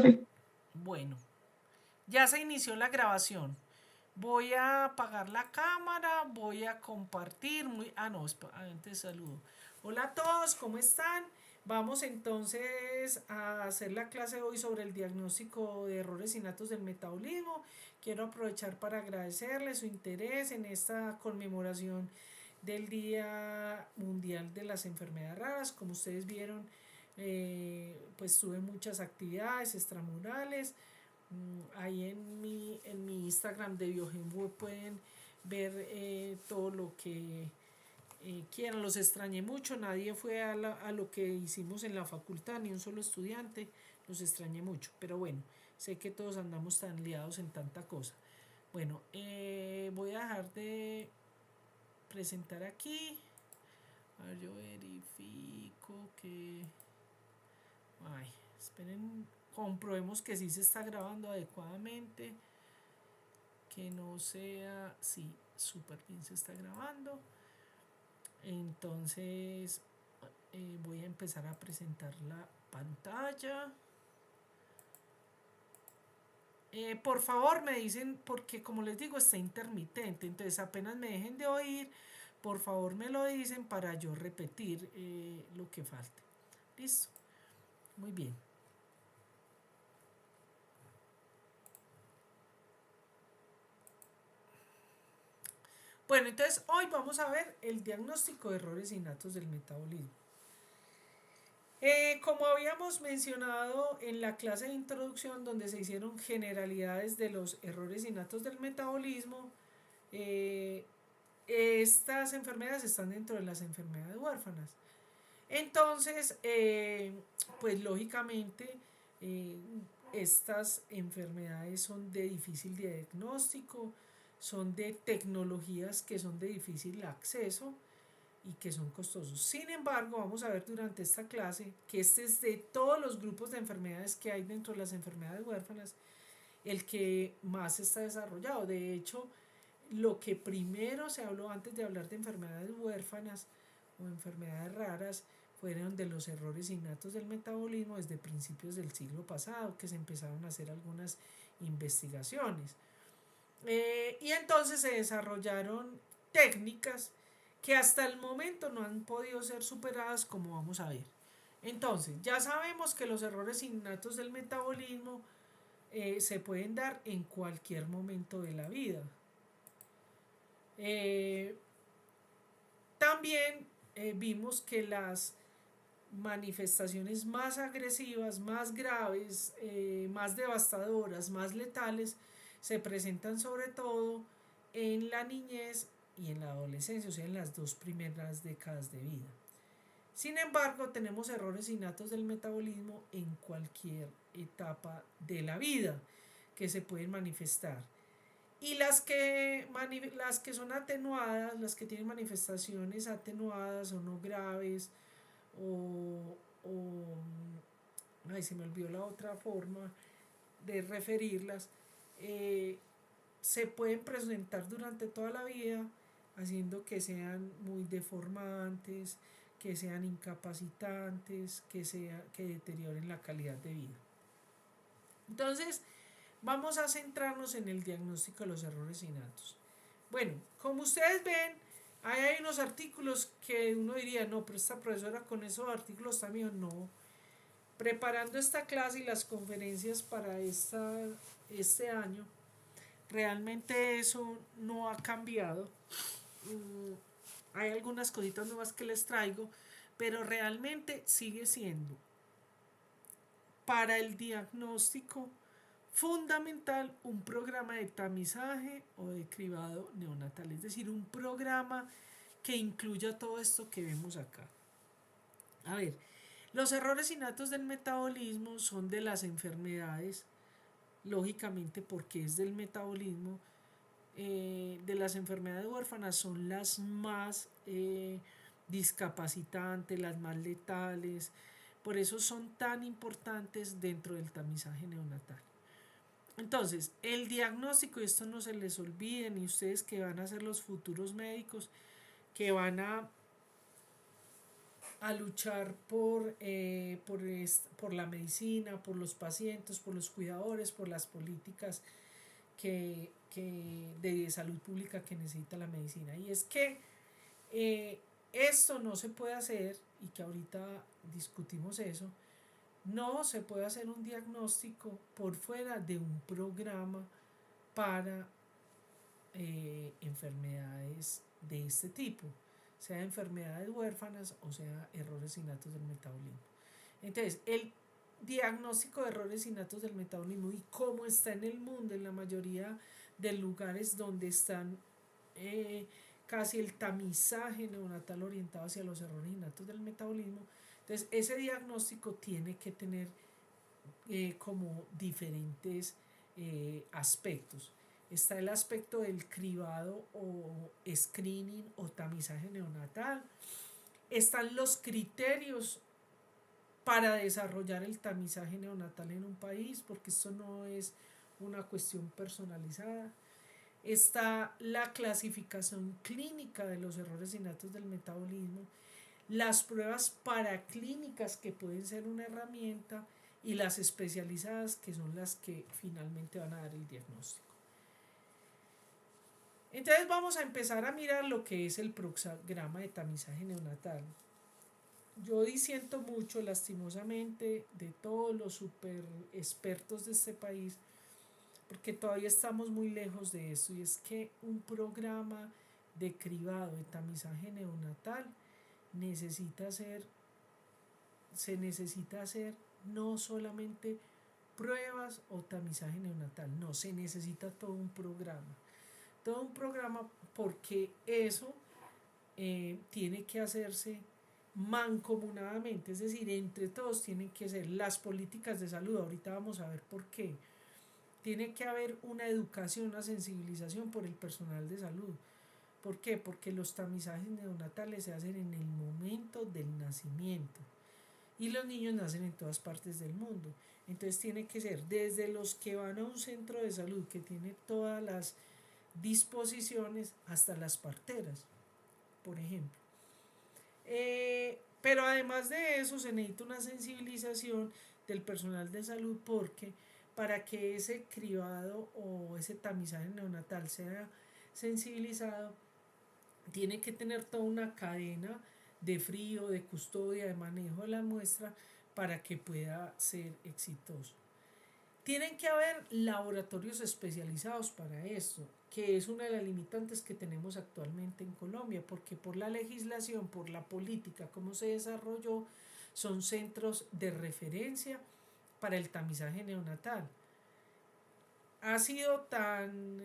profe. Bueno, ya se inició la grabación. Voy a apagar la cámara, voy a compartir. No, antes saludo. Hola a todos, ¿cómo están? Vamos entonces a hacer la clase hoy sobre el diagnóstico de errores innatos del metabolismo. Quiero aprovechar para agradecerles su interés en esta conmemoración del Día Mundial de las Enfermedades Raras. Como ustedes vieron, pues tuve muchas actividades extramurales. Ahí en mi Instagram de Biogenweb pueden ver todo lo que quieran. Los extrañé mucho, nadie fue a lo que hicimos en la facultad, ni un solo estudiante. Los extrañé mucho, pero bueno, sé que todos andamos tan liados en tanta cosa. Bueno, voy a dejar de presentar aquí. A ver, yo verifico que... Ay, esperen, comprobemos que sí se está grabando adecuadamente. Que no sea... Sí, súper bien se está grabando. Entonces voy a empezar a presentar la pantalla. Por favor me dicen, porque como les digo está intermitente, entonces apenas me dejen de oír, por favor me lo dicen para yo repetir lo que falte. Listo, muy bien. Bueno, entonces hoy vamos a ver el diagnóstico de errores innatos del metabolismo. Como habíamos mencionado en la clase de introducción donde se hicieron generalidades de los errores innatos del metabolismo, eh, estas enfermedades están dentro de las enfermedades huérfanas. Entonces, pues lógicamente, eh, estas enfermedades son de difícil diagnóstico, son de tecnologías que son de difícil acceso y que son costosos. Sin embargo, vamos a ver durante esta clase que este es de todos los grupos de enfermedades que hay dentro de las enfermedades huérfanas, el que más está desarrollado. De hecho, lo que primero se habló antes de hablar de enfermedades huérfanas o enfermedades raras fueron de los errores innatos del metabolismo desde principios del siglo pasado, que se empezaron a hacer algunas investigaciones. Y entonces se desarrollaron técnicas que hasta el momento no han podido ser superadas, como vamos a ver. Entonces, ya sabemos que los errores innatos del metabolismo se pueden dar en cualquier momento de la vida. Eh, También vimos que las manifestaciones más agresivas, más graves, más devastadoras, más letales, se presentan sobre todo en la niñez y en la adolescencia, o sea, en las dos primeras décadas de vida. Sin embargo, tenemos errores innatos del metabolismo en cualquier etapa de la vida que se pueden manifestar. Y las que son atenuadas, las que tienen manifestaciones atenuadas o no graves, o ay, se me olvidó la otra forma de referirlas, se pueden presentar durante toda la vida, haciendo que sean muy deformantes, que sean incapacitantes, que deterioren la calidad de vida. Entonces, vamos a centrarnos en el diagnóstico de los errores innatos. Bueno, como ustedes ven, hay unos artículos que uno diría, no, pero esta profesora con esos artículos también, no. Preparando esta clase y las conferencias para este año, realmente eso no ha cambiado. Hay algunas cositas nuevas que les traigo, pero realmente sigue siendo para el diagnóstico fundamental un programa de tamizaje o de cribado neonatal, es decir, un programa que incluya todo esto que vemos acá. A ver, los errores innatos del metabolismo son de las enfermedades, lógicamente porque es del metabolismo, de las enfermedades huérfanas son las más discapacitantes, las más letales, por eso son tan importantes dentro del tamizaje neonatal. Entonces, el diagnóstico, y esto no se les olvide, ni ustedes que van a ser los futuros médicos, que van a a luchar por la medicina, por los pacientes, por los cuidadores, por las políticas de salud pública que necesita la medicina. Y es que esto no se puede hacer, y que ahorita discutimos eso, no se puede hacer un diagnóstico por fuera de un programa para enfermedades de este tipo, sea enfermedades huérfanas o sea errores innatos del metabolismo. Entonces, el diagnóstico de errores innatos del metabolismo y cómo está en el mundo, en la mayoría de lugares donde están casi el tamizaje neonatal orientado hacia los errores innatos del metabolismo, entonces ese diagnóstico tiene que tener como diferentes aspectos. Está el aspecto del cribado o screening o tamizaje neonatal. Están los criterios para desarrollar el tamizaje neonatal en un país, porque esto no es una cuestión personalizada. Está la clasificación clínica de los errores innatos del metabolismo, las pruebas paraclínicas que pueden ser una herramienta y las especializadas que son las que finalmente van a dar el diagnóstico. Entonces vamos a empezar a mirar lo que es el programa de tamizaje neonatal. Yo disiento mucho, lastimosamente, de todos los super expertos de este país, porque todavía estamos muy lejos de eso, y es que un programa de cribado, de tamizaje neonatal, se necesita hacer no solamente pruebas o tamizaje neonatal, no, se necesita todo un programa porque eso tiene que hacerse mancomunadamente, es decir, entre todos tienen que ser las políticas de salud. Ahorita vamos a ver por qué. Tiene que haber una educación, una sensibilización por el personal de salud. ¿Por qué? Porque los tamizajes neonatales se hacen en el momento del nacimiento y los niños nacen en todas partes del mundo. Entonces tiene que ser desde los que van a un centro de salud que tiene todas las disposiciones hasta las parteras, por ejemplo. Pero además de eso se necesita una sensibilización del personal de salud, porque para que ese cribado o ese tamizaje neonatal sea sensibilizado, tiene que tener toda una cadena de frío, de custodia, de manejo de la muestra para que pueda ser exitoso. Tienen que haber laboratorios especializados para esto, que es una de las limitantes que tenemos actualmente en Colombia, porque por la legislación, por la política, cómo se desarrolló, son centros de referencia para el tamizaje neonatal. Ha sido tan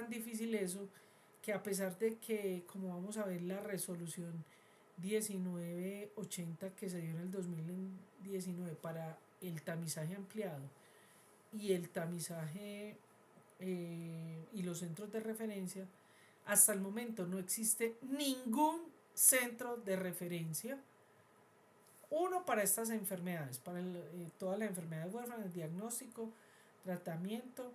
difícil eso, que a pesar de que, como vamos a ver, la resolución 1980 que se dio en el 2019 para el tamizaje ampliado y el tamizaje y los centros de referencia, hasta el momento no existe ningún centro de referencia, uno para estas enfermedades, para todas las enfermedades huérfanas, diagnóstico, tratamiento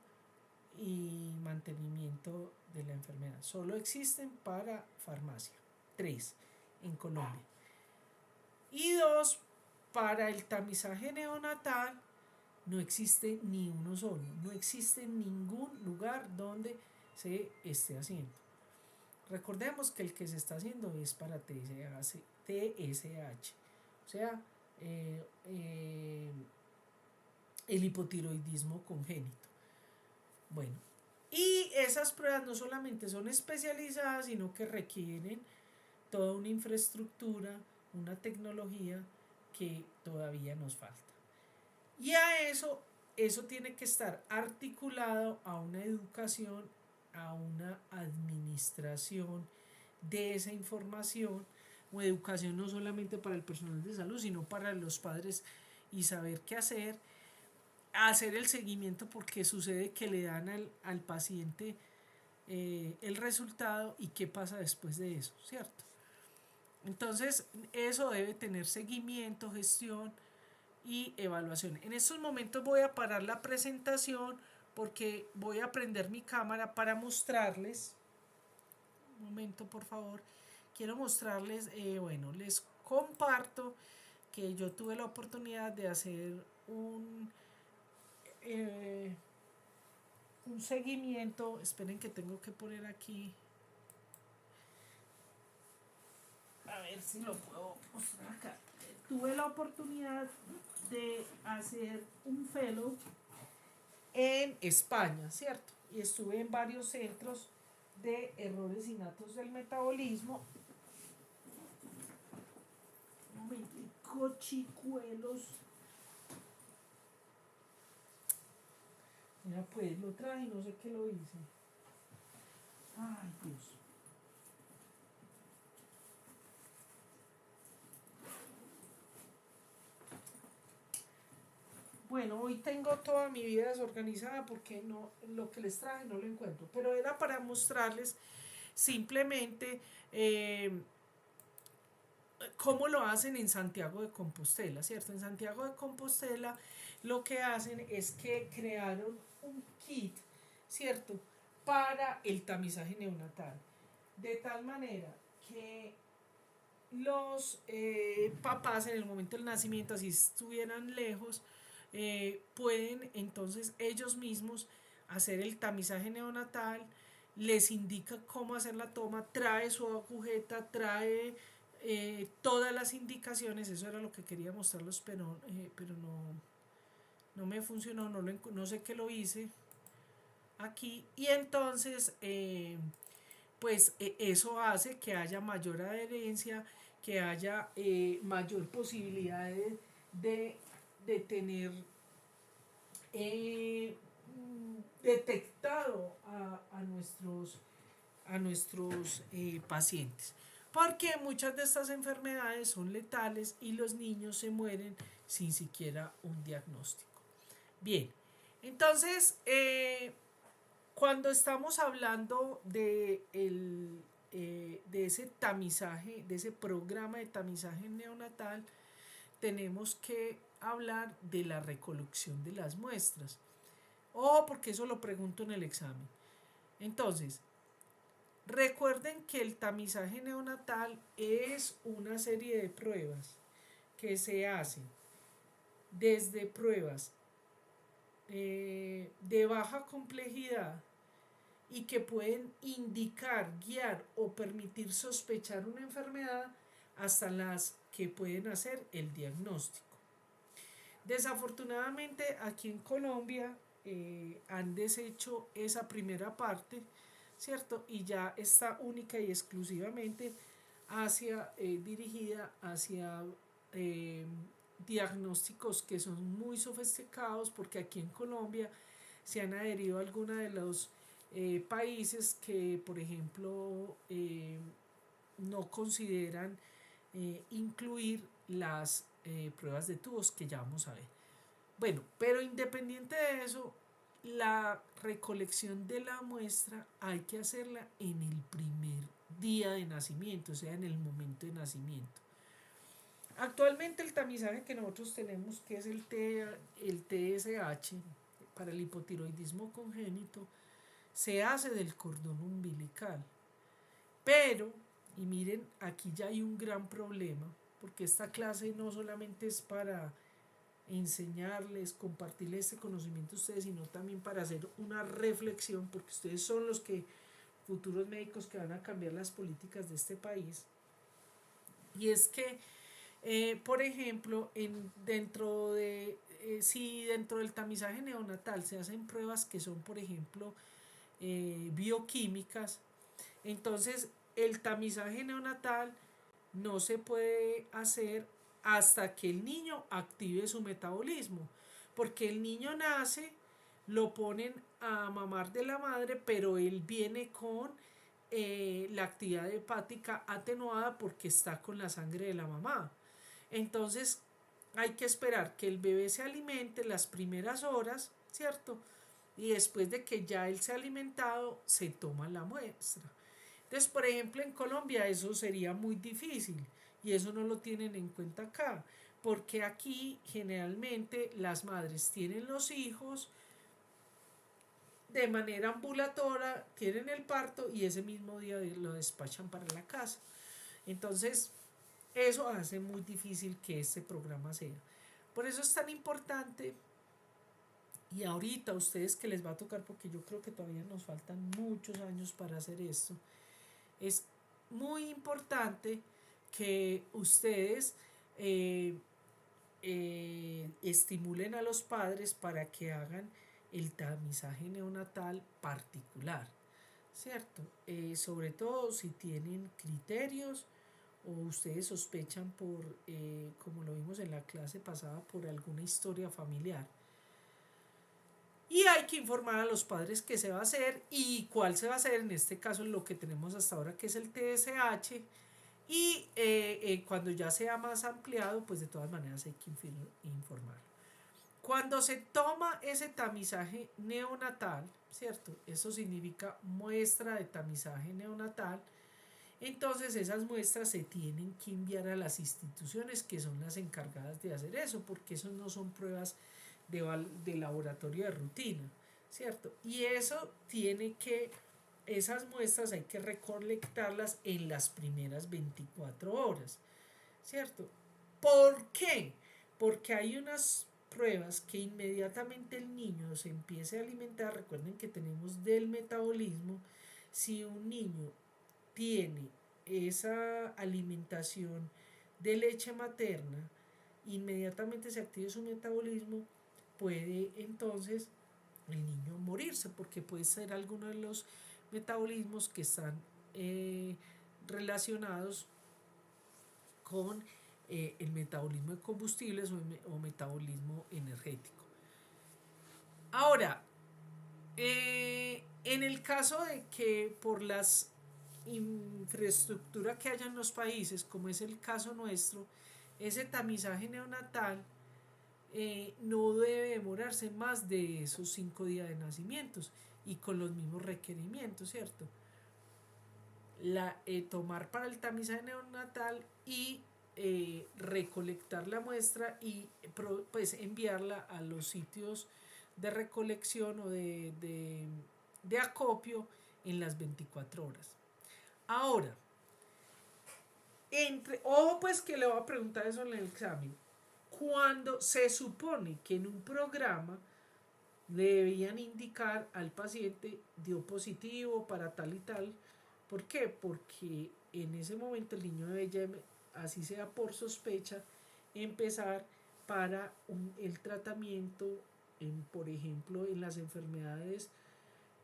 y mantenimiento de la enfermedad. Solo existen para farmacia, 3 en Colombia, y 2 para el tamizaje neonatal. No existe ni uno solo, no existe ningún lugar donde se esté haciendo. Recordemos que el que se está haciendo es para TSH, o sea, el hipotiroidismo congénito. Bueno, y esas pruebas no solamente son especializadas, sino que requieren toda una infraestructura, una tecnología que todavía nos falta. Y a eso tiene que estar articulado a una educación, a una administración de esa información, o educación no solamente para el personal de salud, sino para los padres, y saber qué hacer el seguimiento, porque sucede que le dan al paciente el resultado y qué pasa después de eso, ¿cierto? Entonces eso debe tener seguimiento, gestión y evaluación. En estos momentos voy a parar la presentación porque voy a prender mi cámara para mostrarles, un momento por favor, quiero mostrarles, bueno, les comparto que yo tuve la oportunidad de hacer eh, un seguimiento. Esperen que tengo que poner aquí, a ver si lo puedo mostrar acá. Tuve la oportunidad de hacer un fellow en España, ¿cierto? Y estuve en varios centros de errores innatos del metabolismo. Cochicuelos. Mira, pues lo traje y no sé qué lo hice. Ay, Dios. Bueno, hoy tengo toda mi vida desorganizada porque no, lo que les traje no lo encuentro. Pero era para mostrarles simplemente cómo lo hacen en Santiago de Compostela, ¿cierto? En Santiago de Compostela lo que hacen es que crearon un kit, ¿cierto? Para el tamizaje neonatal. De tal manera que los papás en el momento del nacimiento, así estuvieran lejos, pueden entonces ellos mismos hacer el tamizaje neonatal, les indica cómo hacer la toma, trae su agujeta, trae todas las indicaciones. Eso era lo que quería mostrarlos, pero no me funcionó, no sé qué lo hice aquí. Y entonces pues eso hace que haya mayor adherencia, que haya mayor posibilidad de, de tener eh, detectado a nuestros pacientes. Porque muchas de estas enfermedades son letales y los niños se mueren sin siquiera un diagnóstico. Bien, entonces, cuando estamos hablando de ese tamizaje, de ese programa de tamizaje neonatal, tenemos que hablar de la recolección de las muestras. Porque eso lo pregunto en el examen. Entonces, recuerden que el tamizaje neonatal es una serie de pruebas que se hacen desde pruebas de baja complejidad y que pueden indicar, guiar o permitir sospechar una enfermedad hasta las que pueden hacer el diagnóstico. Desafortunadamente aquí en Colombia han deshecho esa primera parte, ¿cierto? Y ya está única y exclusivamente dirigida hacia diagnósticos que son muy sofisticados, porque aquí en Colombia se han adherido a algunos de los países que, por ejemplo, no consideran incluir las pruebas de tubos, que ya vamos a ver. Bueno, pero independiente de eso, la recolección de la muestra hay que hacerla en el primer día de nacimiento, o sea, en el momento de nacimiento. Actualmente el tamizaje que nosotros tenemos, que es el TSH, para el hipotiroidismo congénito, se hace del cordón umbilical. Pero, y miren, aquí ya hay un gran problema, porque esta clase no solamente es para enseñarles, compartirles este conocimiento a ustedes, sino también para hacer una reflexión, porque ustedes son los futuros médicos que van a cambiar las políticas de este país. Y es que, por ejemplo, si dentro del tamizaje neonatal se hacen pruebas que son, por ejemplo, bioquímicas, entonces el tamizaje neonatal no se puede hacer hasta que el niño active su metabolismo, porque el niño nace, lo ponen a mamar de la madre, pero él viene con la actividad hepática atenuada porque está con la sangre de la mamá. Entonces hay que esperar que el bebé se alimente las primeras horas, ¿cierto? Y después de que ya él se ha alimentado, se toma la muestra. Entonces, por ejemplo, en Colombia eso sería muy difícil y eso no lo tienen en cuenta acá, porque aquí generalmente las madres tienen los hijos de manera ambulatoria, tienen el parto y ese mismo día lo despachan para la casa. Entonces, eso hace muy difícil que este programa sea. Por eso es tan importante, y ahorita a ustedes que les va a tocar, porque yo creo que todavía nos faltan muchos años para hacer esto, es muy importante que ustedes eh, estimulen a los padres para que hagan el tamizaje neonatal particular, ¿cierto? Sobre todo si tienen criterios o ustedes sospechan por, como lo vimos en la clase pasada, por alguna historia familiar. Y hay que informar a los padres qué se va a hacer y cuál se va a hacer. En este caso, lo que tenemos hasta ahora, que es el TSH. Y cuando ya sea más ampliado, pues de todas maneras hay que informar. Cuando se toma ese tamizaje neonatal, ¿cierto? Eso significa muestra de tamizaje neonatal. Entonces esas muestras se tienen que enviar a las instituciones que son las encargadas de hacer eso, porque eso no son pruebas de laboratorio de rutina, ¿cierto? Y eso tiene que, esas muestras hay que recolectarlas en las primeras 24 horas, ¿cierto? ¿Por qué? Porque hay unas pruebas que inmediatamente el niño se empiece a alimentar, recuerden que tenemos del metabolismo, si un niño tiene esa alimentación de leche materna, inmediatamente se active su metabolismo, puede entonces el niño morirse, porque puede ser alguno de los metabolismos que están relacionados con el metabolismo de combustibles o metabolismo energético. Ahora, en el caso de que por las infraestructura que haya en los países, como es el caso nuestro, ese tamizaje neonatal no debe demorarse más de esos 5 días de nacimientos y con los mismos requerimientos, ¿cierto? Tomar para el tamizaje neonatal y recolectar la muestra y pues enviarla a los sitios de recolección o de acopio en las 24 horas. Ahora, pues que le voy a preguntar eso en el examen. Cuando se supone que en un programa debían indicar al paciente dio positivo para tal y tal. ¿Por qué? Porque en ese momento el niño debe, así sea por sospecha, empezar para el tratamiento, por ejemplo, en las enfermedades,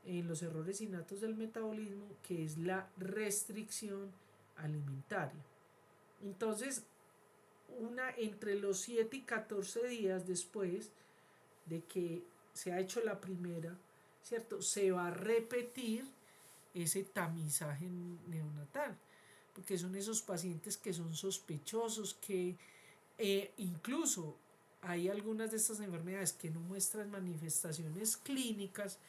en los errores innatos del metabolismo, que es la restricción alimentaria. Entonces, entre los 7 y 14 días después de que se ha hecho la primera, ¿cierto? Se va a repetir ese tamizaje neonatal, porque son esos pacientes que son sospechosos, que incluso hay algunas de estas enfermedades que no muestran manifestaciones clínicas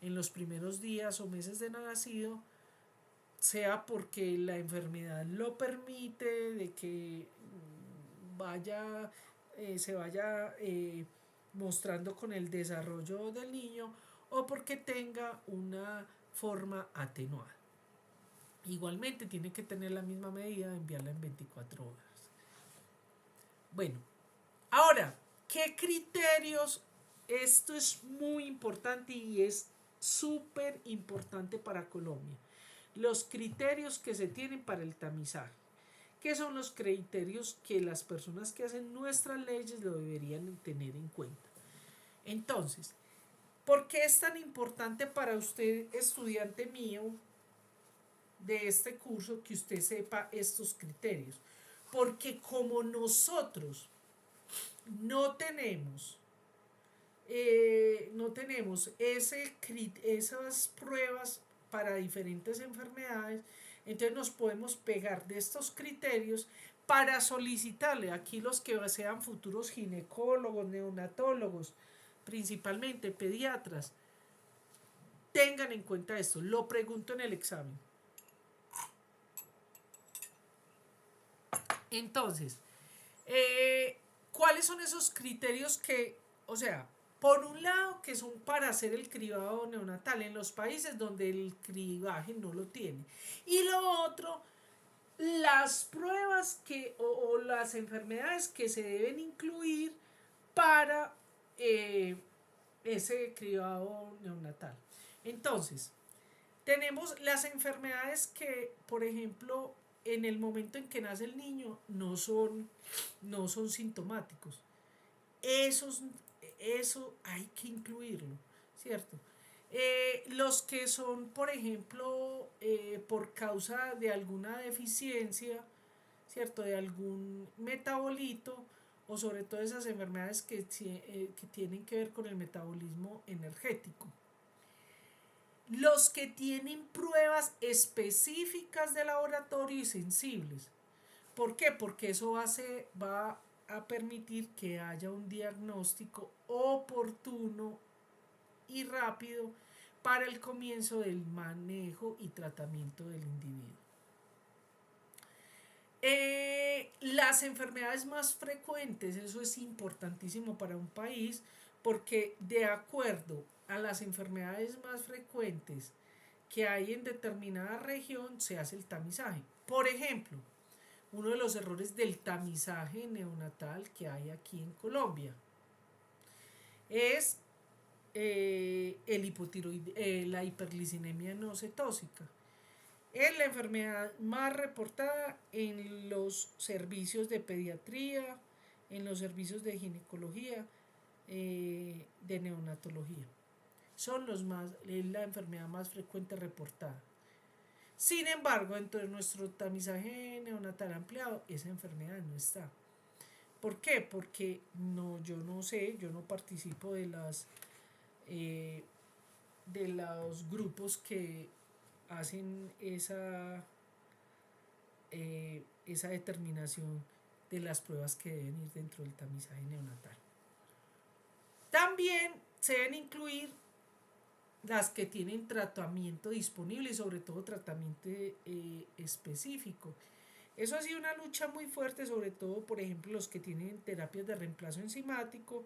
en los primeros días o meses de nacido, sea porque la enfermedad lo permite, de que se vaya mostrando con el desarrollo del niño, o porque tenga una forma atenuada. Igualmente tiene que tener la misma medida de enviarla en 24 horas. Bueno, ahora, ¿qué criterios? Esto es muy importante y es súper importante para Colombia. Los criterios que se tienen para el tamizaje. ¿Qué son los criterios que las personas que hacen nuestras leyes lo deberían tener en cuenta? Entonces, ¿por qué es tan importante para usted, estudiante mío de este curso, que usted sepa estos criterios? Porque como nosotros no tenemos esas pruebas para diferentes enfermedades, entonces nos podemos pegar de estos criterios para solicitarle aquí los que sean futuros ginecólogos, neonatólogos, principalmente pediatras, tengan en cuenta esto. Lo pregunto en el examen. Entonces, ¿cuáles son esos criterios que, o sea, por un lado, que son para hacer el cribado neonatal en los países donde el cribaje no lo tiene? Y lo otro, las pruebas o las enfermedades que se deben incluir para ese cribado neonatal. Entonces, tenemos las enfermedades que, por ejemplo, en el momento en que nace el niño no son sintomáticos. Esos, eso hay que incluirlo, ¿cierto? Los que son, por ejemplo, por causa de alguna deficiencia, ¿cierto? De algún metabolito, o sobre todo esas enfermedades que tienen que ver con el metabolismo energético. Los que tienen pruebas específicas de laboratorio y sensibles. ¿Por qué? Porque eso va a permitir que haya un diagnóstico oportuno y rápido para el comienzo del manejo y tratamiento del individuo. Las enfermedades más frecuentes, eso es importantísimo para un país, porque de acuerdo a las enfermedades más frecuentes que hay en determinada región, se hace el tamizaje. Por ejemplo, uno de los errores del tamizaje neonatal que hay aquí en Colombia es la hiperglicinemia no cetósica. Es la enfermedad más reportada en los servicios de pediatría, en los servicios de ginecología, de neonatología. Es la enfermedad más frecuente reportada. Sin embargo, dentro de nuestro tamizaje neonatal ampliado, esa enfermedad no está. ¿Por qué? Porque yo no sé, yo no participo de los grupos que hacen esa determinación de las pruebas que deben ir dentro del tamizaje neonatal. También se deben incluir las que tienen tratamiento disponible y sobre todo tratamiento específico. Eso ha sido una lucha muy fuerte, sobre todo, por ejemplo, los que tienen terapias de reemplazo enzimático,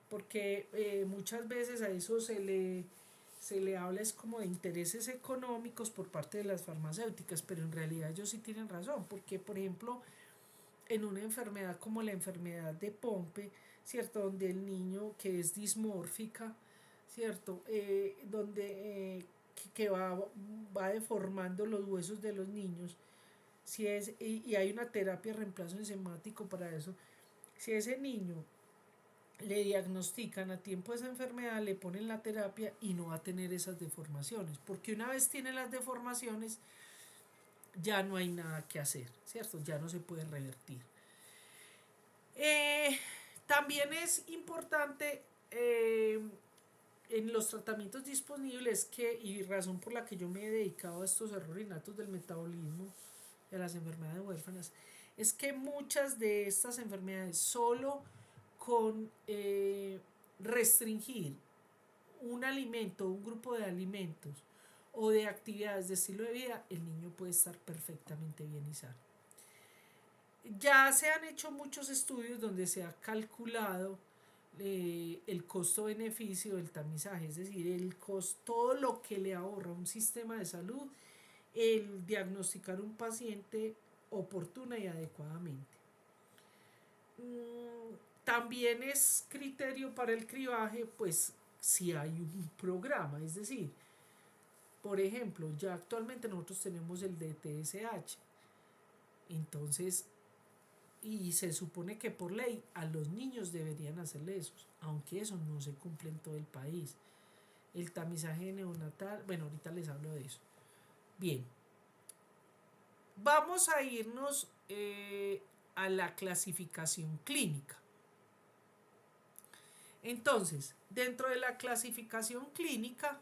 porque muchas veces a eso se le habla es como de intereses económicos por parte de las farmacéuticas, pero en realidad ellos sí tienen razón, porque por ejemplo, en una enfermedad como la enfermedad de Pompe, ¿cierto? Donde el niño que es dismórfica, ¿cierto? Donde que va deformando los huesos de los niños, y hay una terapia de reemplazo enzimático para eso. Si a ese niño le diagnostican a tiempo esa enfermedad, le ponen la terapia y no va a tener esas deformaciones, porque una vez tiene las deformaciones ya no hay nada que hacer, ¿cierto? Ya no se puede revertir. También es importante en los tratamientos disponibles y razón por la que yo me he dedicado a estos errores innatos del metabolismo de las enfermedades huérfanas, es que muchas de estas enfermedades solo con restringir un alimento, un grupo de alimentos o de actividades de estilo de vida, el niño puede estar perfectamente bien y sano. Ya se han hecho muchos estudios donde se ha calculado el costo-beneficio del tamizaje, es decir, todo lo que le ahorra un sistema de salud el diagnosticar un paciente oportuna y adecuadamente. También es criterio para el cribaje, pues si hay un programa, es decir, por ejemplo, ya actualmente nosotros tenemos el DTSH, entonces, y se supone que por ley a los niños deberían hacerle esos, aunque eso no se cumple en todo el país. El tamizaje neonatal, bueno, ahorita les hablo de eso. Bien, vamos a irnos a la clasificación clínica. Entonces, dentro de la clasificación clínica,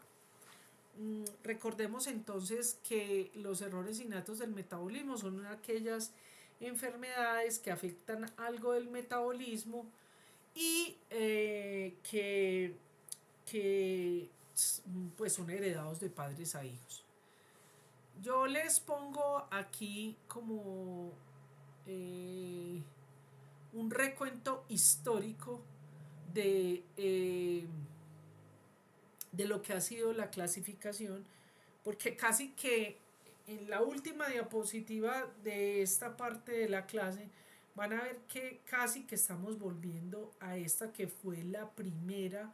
recordemos entonces que los errores innatos del metabolismo son aquellas enfermedades que afectan algo del metabolismo y que pues son heredados de padres a hijos. Yo les pongo aquí como un recuento histórico de lo que ha sido la clasificación, porque casi que en la última diapositiva de esta parte de la clase van a ver que casi que estamos volviendo a esta que fue la primera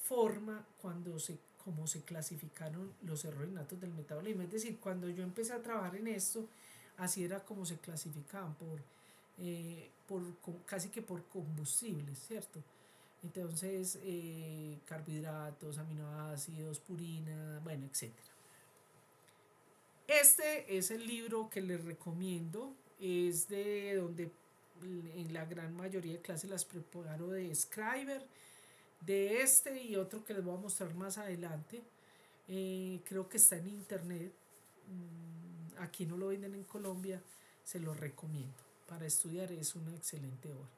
forma como se clasificaron los errores innatos del metabolismo. Es decir, cuando yo empecé a trabajar en esto, así era como se clasificaban casi que por combustibles, ¿cierto? Entonces, carbohidratos, aminoácidos, purina, bueno, etcétera. Este es el libro que les recomiendo, es de donde en la gran mayoría de clases las preparo de Scriber, de este y otro que les voy a mostrar más adelante. Creo que está en internet, aquí no lo venden en Colombia, se lo recomiendo. Para estudiar es una excelente obra.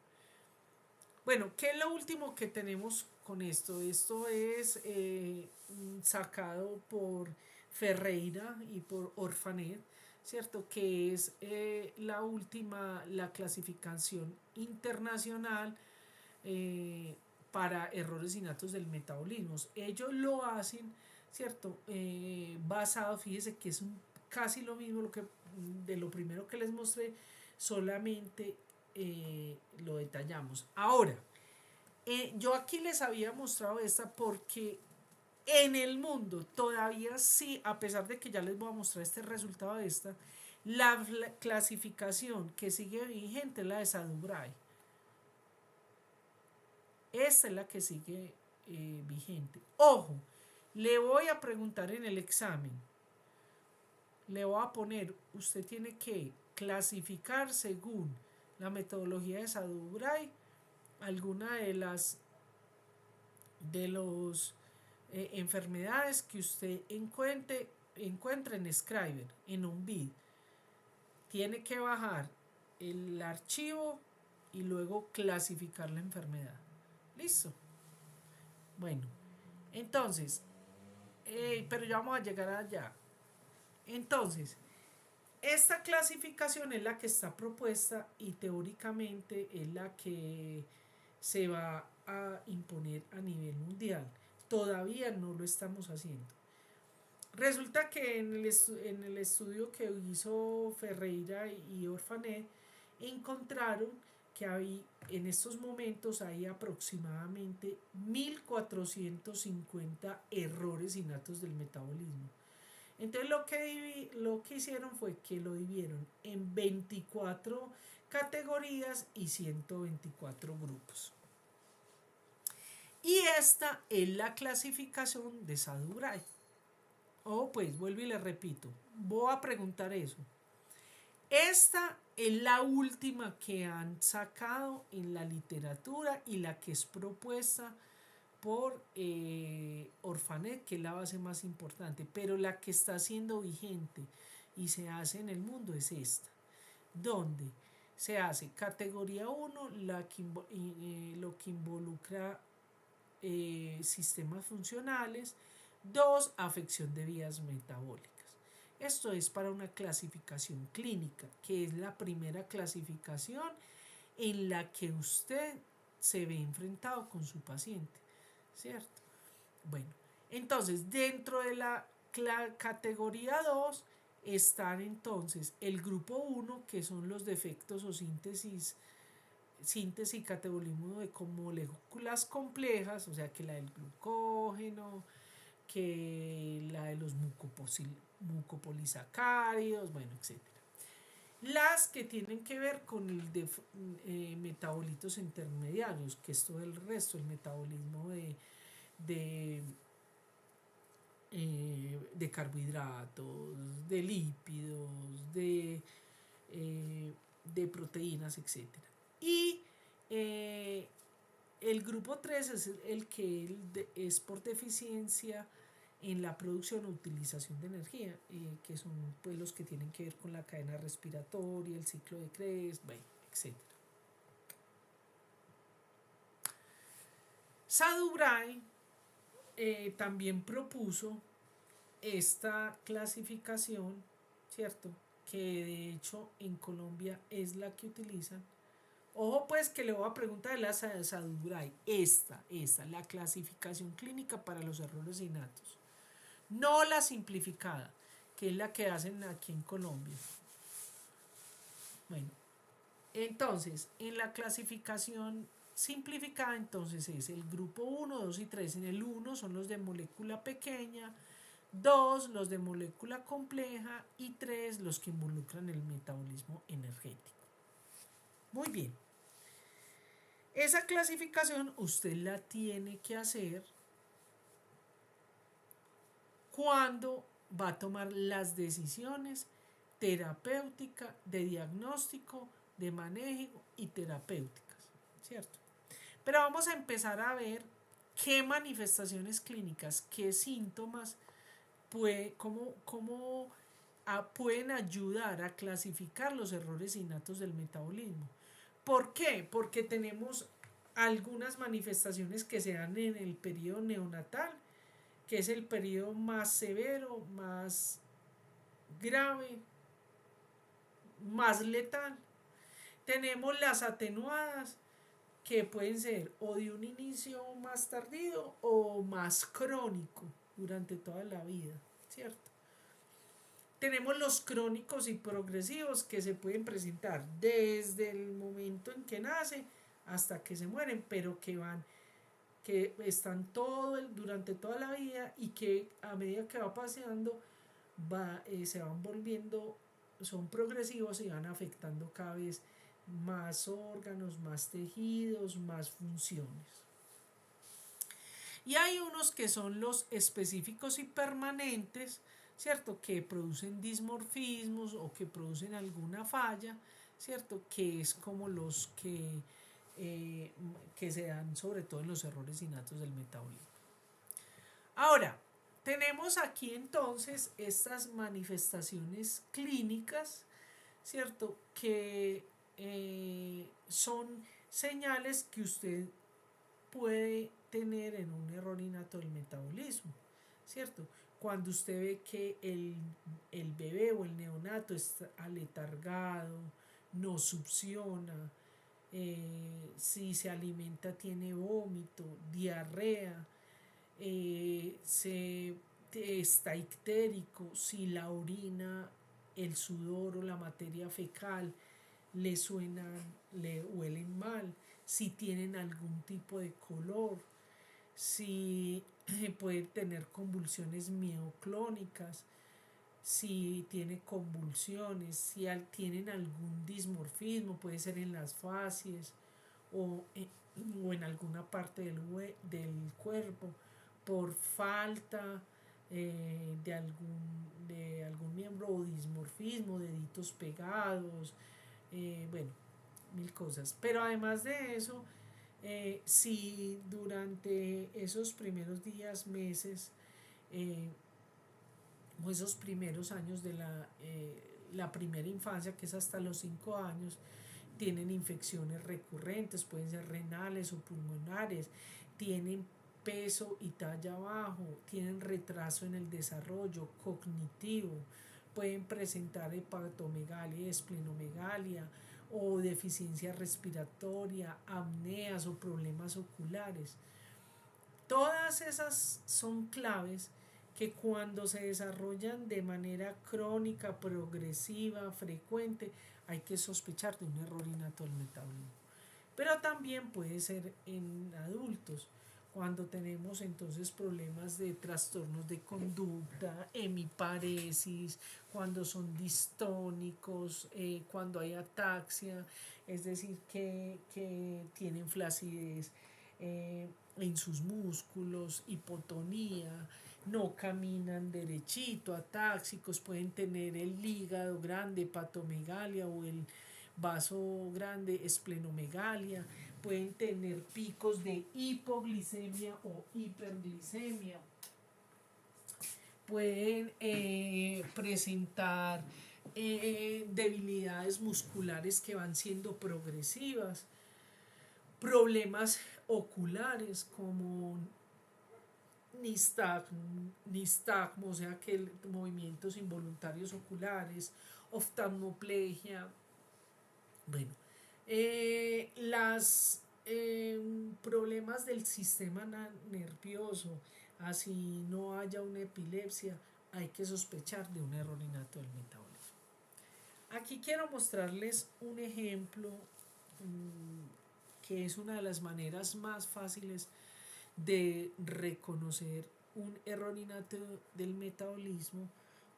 Bueno, ¿qué es lo último que tenemos con esto? Esto es sacado por Ferreira y por Orphanet, ¿cierto? Que es la clasificación internacional para errores innatos del metabolismo. Ellos lo hacen, ¿cierto? Basado, fíjese que es casi lo mismo de lo primero que les mostré, solamente lo detallamos. Ahora, yo aquí les había mostrado esta porque en el mundo todavía sí, a pesar de que ya les voy a mostrar este resultado de esta, la clasificación que sigue vigente es la de Sadubray. Esta es la que sigue vigente. Ojo, le voy a preguntar en el examen, le voy a poner, usted tiene que clasificar según la metodología de Sadubray alguna de los enfermedades que usted encuentre en Scriber, en un bid. Tiene que bajar el archivo y luego clasificar la enfermedad. ¿Listo? Bueno, entonces, pero ya vamos a llegar allá. Entonces, esta clasificación es la que está propuesta y teóricamente es la que se va a imponer a nivel mundial. Todavía no lo estamos haciendo. Resulta que en el estudio que hizo Ferreira y Orphanet encontraron que en estos momentos hay aproximadamente 1450 errores innatos del metabolismo. Entonces lo que hicieron fue que lo dividieron en 24 categorías y 124 grupos. Y esta es la clasificación de Sadubray. Pues vuelvo y le repito, voy a preguntar eso. Esta es la última que han sacado en la literatura y la que es propuesta por Orphanet, que es la base más importante, pero la que está siendo vigente y se hace en el mundo es esta, donde se hace categoría 1, lo que involucra sistemas funcionales, 2, afección de vías metabólicas. Esto es para una clasificación clínica, que es la primera clasificación en la que usted se ve enfrentado con su paciente, ¿cierto? Bueno, entonces dentro de la categoría 2 están entonces el grupo 1, que son los defectos o síntesis y catabolismo de moléculas complejas, o sea que la del glucógeno, que la de los mucopolisacáridos, bueno, etc. Las que tienen que ver con el de metabolitos intermediarios, que es todo el resto, el metabolismo de carbohidratos, de lípidos, de proteínas, etc. Y el grupo 3 es el que es por deficiencia en la producción o utilización de energía, que son pues los que tienen que ver con la cadena respiratoria, el ciclo de Krebs, bueno, etc. Sadubray también propuso esta clasificación, ¿cierto? Que de hecho en Colombia es la que utilizan. Ojo pues que le voy a preguntar de la Sadubray, esta, la clasificación clínica para los errores innatos. No la simplificada, que es la que hacen aquí en Colombia. Bueno, entonces, en la clasificación simplificada, entonces es el grupo 1, 2 y 3. En el 1 son los de molécula pequeña, 2 los de molécula compleja y 3 los que involucran el metabolismo energético. Muy bien. Esa clasificación usted la tiene que hacer cuando va a tomar las decisiones terapéuticas, de diagnóstico, de manejo y terapéuticas, ¿cierto? Pero vamos a empezar a ver qué manifestaciones clínicas, qué síntomas, cómo pueden ayudar a clasificar los errores innatos del metabolismo. ¿Por qué? Porque tenemos algunas manifestaciones que se dan en el periodo neonatal, que es el periodo más severo, más grave, más letal. Tenemos las atenuadas, que pueden ser o de un inicio más tardío o más crónico durante toda la vida, ¿cierto? Tenemos los crónicos y progresivos, que se pueden presentar desde el momento en que nace hasta que se mueren, pero que están durante toda la vida, y que a medida que va pasando se van volviendo, son progresivos y van afectando cada vez más órganos, más tejidos, más funciones. Y hay unos que son los específicos y permanentes, ¿cierto? Que producen dismorfismos o que producen alguna falla, ¿cierto? Que es como los que se dan sobre todo en los errores innatos del metabolismo. Ahora, tenemos aquí entonces estas manifestaciones clínicas, ¿cierto? Que son señales que usted puede tener en un error innato del metabolismo, ¿cierto? Cuando usted ve que el bebé o el neonato está aletargado, no succiona, si se alimenta tiene vómito, diarrea, está ictérico, si la orina, el sudor o la materia fecal le huelen mal, si tienen algún tipo de color, si puede tener convulsiones mioclónicas, si tiene convulsiones, si tienen algún dismorfismo, puede ser en las facies o en alguna parte del cuerpo, por falta de algún miembro, o dismorfismo, deditos pegados, bueno, mil cosas. Pero además de eso, si durante esos primeros días, meses, o esos primeros años de la primera infancia, que es hasta los 5 años, tienen infecciones recurrentes, pueden ser renales o pulmonares, tienen peso y talla bajo, tienen retraso en el desarrollo cognitivo, pueden presentar hepatomegalia, esplenomegalia o deficiencia respiratoria, apneas o problemas oculares. Todas esas son claves que cuando se desarrollan de manera crónica, progresiva, frecuente, hay que sospechar de un error innato del metabolismo. Pero también puede ser en adultos, cuando tenemos entonces problemas de trastornos de conducta, hemiparesis, cuando son distónicos, cuando hay ataxia, es decir, que tienen flacidez en sus músculos, hipotonía, no caminan derechito, atáxicos, pueden tener el hígado grande, hepatomegalia, o el vaso grande, esplenomegalia, pueden tener picos de hipoglicemia o hiperglicemia, pueden presentar debilidades musculares que van siendo progresivas, problemas oculares como nistagmo, o sea que movimientos involuntarios oculares, oftalmoplegia. Bueno, los problemas del sistema nervioso, así no haya una epilepsia, hay que sospechar de un error innato del metabolismo. Aquí quiero mostrarles un ejemplo que es una de las maneras más fáciles de reconocer un error innato del metabolismo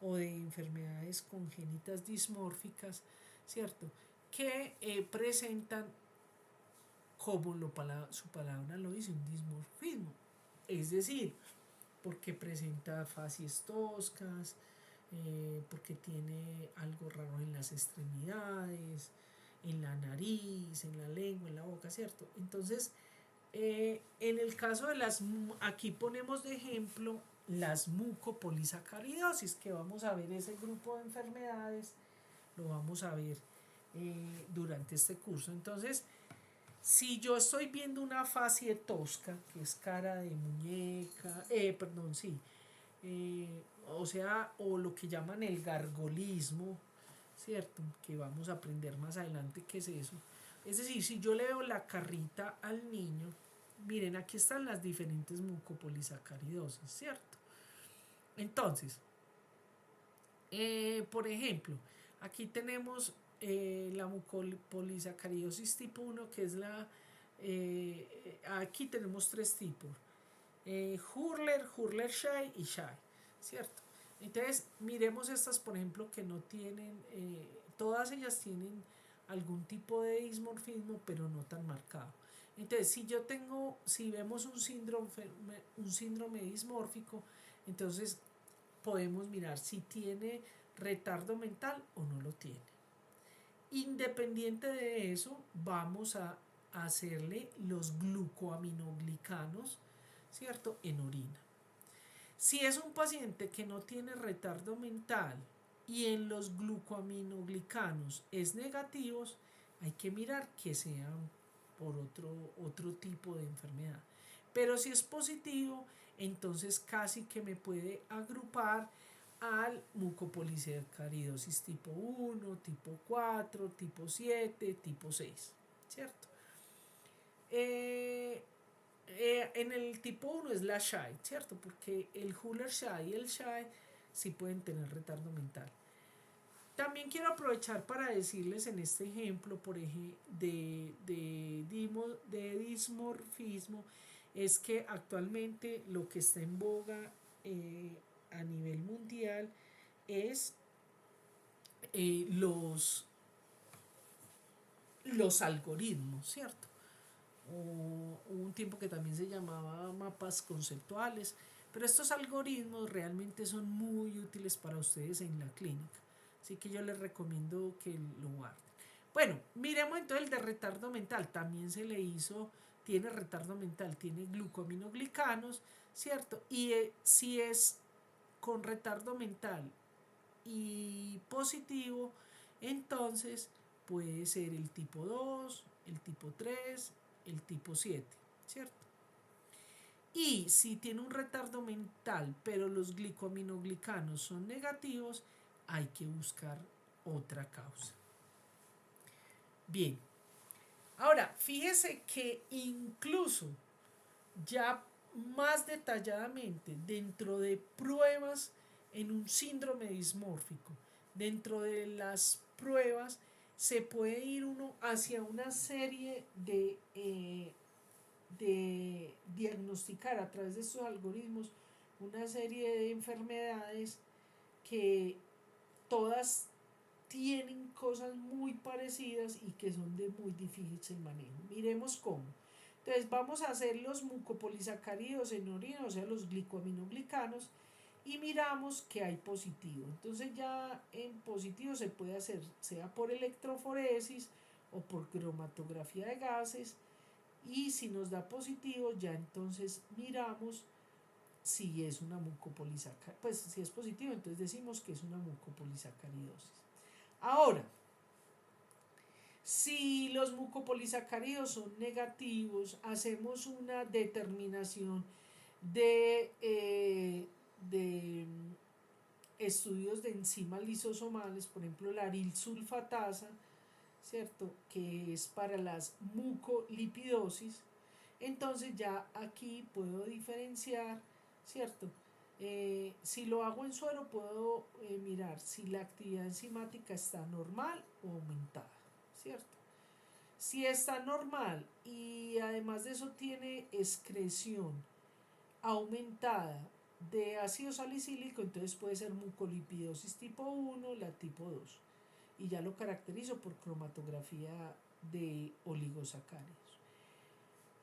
o de enfermedades congénitas dismórficas, ¿cierto? Que presentan, como su palabra lo dice, un dismorfismo. Es decir, porque presenta facies toscas, porque tiene algo raro en las extremidades, en la nariz, en la lengua, en la boca, ¿cierto? Entonces, en el caso de aquí ponemos de ejemplo las mucopolisacaridosis, que vamos a ver ese grupo de enfermedades, lo vamos a ver durante este curso. Entonces, si yo estoy viendo una facie tosca, que es cara de muñeca, o sea, o lo que llaman el gargolismo, ¿cierto? Que vamos a aprender más adelante qué es eso. Es decir, si yo le veo la carrita al niño, miren, aquí están las diferentes mucopolisacaridosis, ¿cierto? Entonces, por ejemplo, aquí tenemos la mucopolisacaridosis tipo 1, que es aquí tenemos tres tipos. Hurler-Shay y Shay, ¿cierto? Entonces, miremos estas, por ejemplo, que no tienen, todas ellas tienen algún tipo de dismorfismo, pero no tan marcado. Entonces, si vemos un síndrome dismórfico, entonces podemos mirar si tiene retardo mental o no lo tiene. Independiente de eso, vamos a hacerle los glucoaminoglicanos, ¿cierto?, en orina. Si es un paciente que no tiene retardo mental y en los glucoaminoglicanos es negativos, hay que mirar que sean por otro tipo de enfermedad. Pero si es positivo, entonces casi que me puede agrupar al mucopolisacaridosis tipo 1, tipo 4, tipo 7, tipo 6, ¿cierto? En el tipo 1 es la Shay, ¿cierto? Porque el Hurler-Shay y el Shay sí pueden tener retardo mental. También quiero aprovechar para decirles en este ejemplo, por ejemplo, de dismorfismo, es que actualmente lo que está en boga a nivel mundial es los algoritmos, ¿cierto? Hubo un tiempo que también se llamaba mapas conceptuales, pero estos algoritmos realmente son muy útiles para ustedes en la clínica, así que yo les recomiendo que lo guarden. Bueno, miremos entonces el de retardo mental, también se le hizo, tiene retardo mental, tiene glucoaminoglicanos, ¿cierto? Y si es con retardo mental y positivo, entonces puede ser el tipo 2, el tipo 3, el tipo 7, ¿cierto? Y si tiene un retardo mental, pero los glicoaminoglicanos son negativos, hay que buscar otra causa. Bien, ahora fíjese que incluso ya más detalladamente dentro de pruebas en un síndrome dismórfico, dentro de las pruebas se puede ir uno hacia una serie de diagnosticar a través de estos algoritmos una serie de enfermedades que todas tienen cosas muy parecidas y que son de muy difícil manejo. Miremos cómo. Entonces vamos a hacer los mucopolisacáridos en orina, o sea, los glicoaminoglicanos, y miramos que hay positivo. Entonces ya en positivo se puede hacer, sea por electroforesis o por cromatografía de gases, y si nos da positivo, ya entonces miramos si es una mucopolisacaridosis. Pues si es positivo, entonces decimos que es una mucopolisacaridosis. Ahora, si los mucopolisacáridos son negativos, hacemos una determinación de estudios de enzimas lisosomales, por ejemplo la arilsulfatasa, ¿cierto?, que es para las mucolipidosis. Entonces ya aquí puedo diferenciar, ¿cierto?, Si lo hago en suero, puedo mirar si la actividad enzimática está normal o aumentada, ¿cierto? Si está normal y además de eso tiene excreción aumentada de ácido salicílico, entonces puede ser mucolipidosis tipo 1, la tipo 2. Y ya lo caracterizo por cromatografía de oligosacáridos.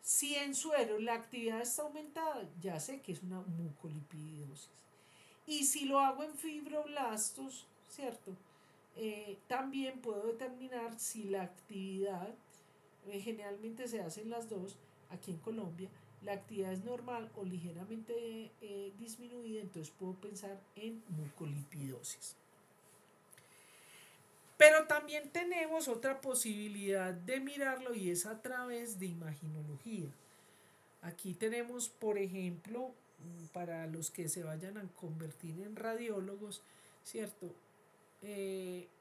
Si en suero la actividad está aumentada, ya sé que es una mucolipidosis. Y si lo hago en fibroblastos, ¿cierto? También puedo determinar si la actividad, generalmente se hacen las dos, aquí en Colombia, la actividad es normal o ligeramente disminuida, entonces puedo pensar en mucolipidosis. Pero también tenemos otra posibilidad de mirarlo y es a través de imaginología. Aquí tenemos, por ejemplo, para los que se vayan a convertir en radiólogos, ¿cierto?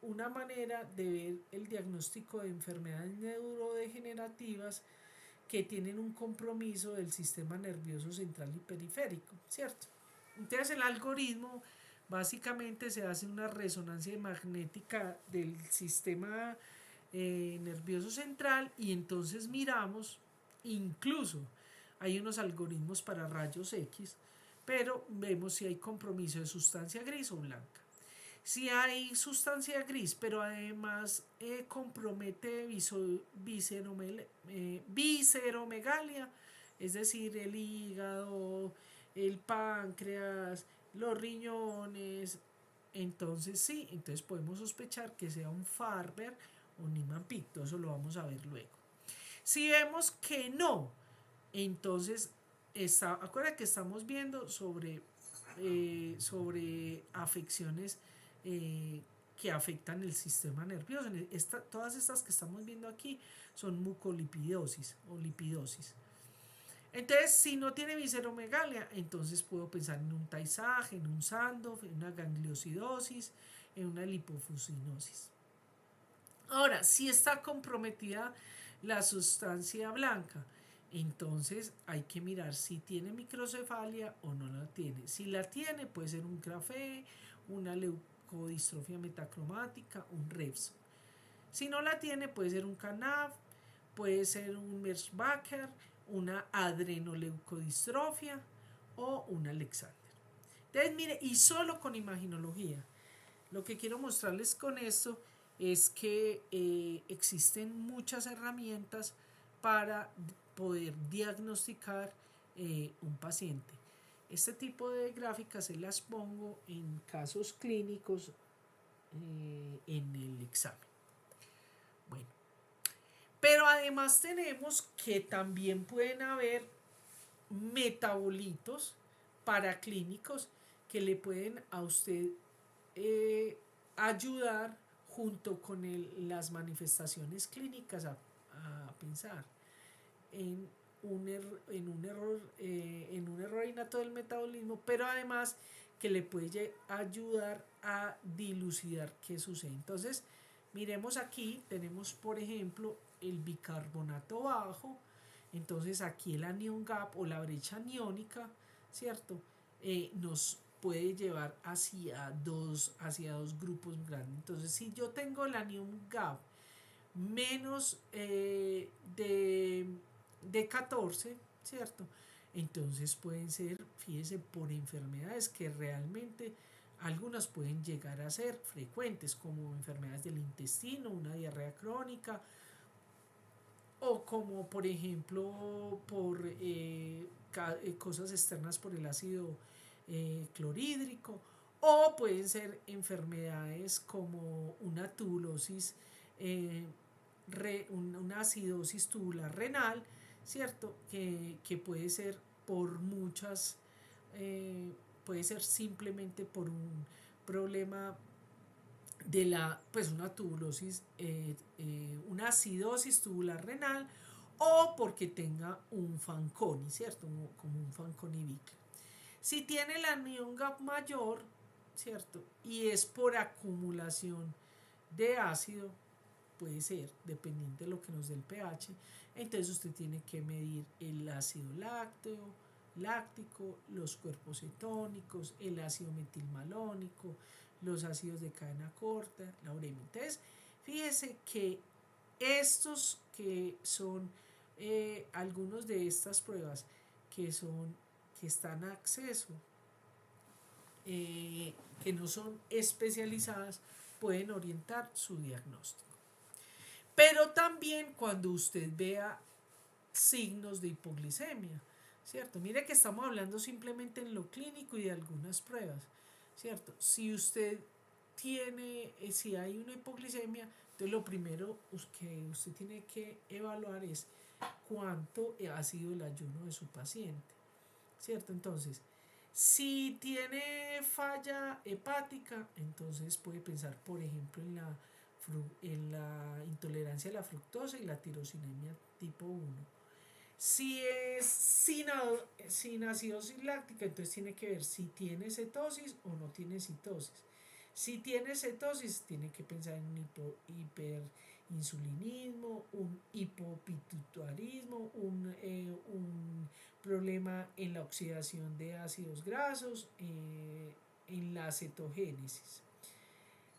Una manera de ver el diagnóstico de enfermedades neurodegenerativas que tienen un compromiso del sistema nervioso central y periférico, ¿cierto? Entonces el algoritmo básicamente se hace una resonancia magnética del sistema nervioso central y entonces miramos, incluso hay unos algoritmos para rayos X, pero vemos si hay compromiso de sustancia gris o blanca. Si hay sustancia gris, pero además compromete visceromegalia, es decir, el hígado, el páncreas, los riñones, entonces sí, entonces podemos sospechar que sea un Farber o Niemann Pick, eso lo vamos a ver luego. Si vemos que no, entonces acuérdate que estamos viendo sobre afecciones que afectan el sistema nervioso. Todas estas que estamos viendo aquí son mucolipidosis o lipidosis. Entonces, si no tiene visceromegalia, entonces puedo pensar en un taisaje, en un Sandoff, en una gangliosidosis, en una lipofuscinosis. Ahora, si está comprometida la sustancia blanca, entonces hay que mirar si tiene microcefalia o no la tiene. Si la tiene, puede ser un CRAFE, una leucodistrofia metacromática, un REPS. Si no la tiene, puede ser un CANAF, puede ser un Merzbacher, una adrenoleucodistrofia o una Alexander. Entonces, mire, y solo con imaginología. Lo que quiero mostrarles con esto es que existen muchas herramientas para poder diagnosticar un paciente. Este tipo de gráficas se las pongo en casos clínicos en el examen. Bueno, pero además tenemos que también pueden haber metabolitos paraclínicos que le pueden a usted ayudar junto con las manifestaciones clínicas a pensar en un error innato del metabolismo, pero además que le puede ayudar a dilucidar qué sucede. Entonces, miremos aquí, tenemos por ejemplo el bicarbonato bajo, entonces aquí el anion gap o la brecha aniónica, ¿cierto? Nos puede llevar hacia dos grupos grandes. Entonces, si yo tengo el anion gap menos de 14, ¿cierto? Entonces pueden ser, fíjese, por enfermedades que realmente algunas pueden llegar a ser frecuentes, como enfermedades del intestino, una diarrea crónica, o como por ejemplo por cosas externas por el ácido clorhídrico, o pueden ser enfermedades como una tubulosis, una acidosis tubular renal, ¿cierto? Que puede ser por muchas, puede ser simplemente por un problema de una tubulosis, una acidosis tubular renal, o porque tenga un Fanconi, ¿cierto? Como un Fanconi Bickel. Si tiene el anion gap mayor, ¿cierto? Y es por acumulación de ácido, puede ser, dependiente de lo que nos dé el pH, entonces usted tiene que medir el ácido lácteo, láctico, los cuerpos cetónicos, el ácido metilmalónico, los ácidos de cadena corta, la uremia. Entonces, fíjese que estos que son algunos de estas pruebas que están a acceso, que no son especializadas, pueden orientar su diagnóstico. Pero también cuando usted vea signos de hipoglicemia, ¿cierto? Mire que estamos hablando simplemente en lo clínico y de algunas pruebas, ¿cierto? Si usted tiene, si hay una hipoglicemia, entonces lo primero que usted tiene que evaluar es cuánto ha sido el ayuno de su paciente, ¿cierto? Entonces, si tiene falla hepática, entonces puede pensar, por ejemplo, en la intolerancia a la fructosa y la tirosinemia tipo 1. Si es sin acidosis láctica, entonces tiene que ver si tiene cetosis o no tiene cetosis. Si tiene cetosis, tiene que pensar en un hiperinsulinismo, un hipopituitarismo, un problema en la oxidación de ácidos grasos, en la cetogénesis.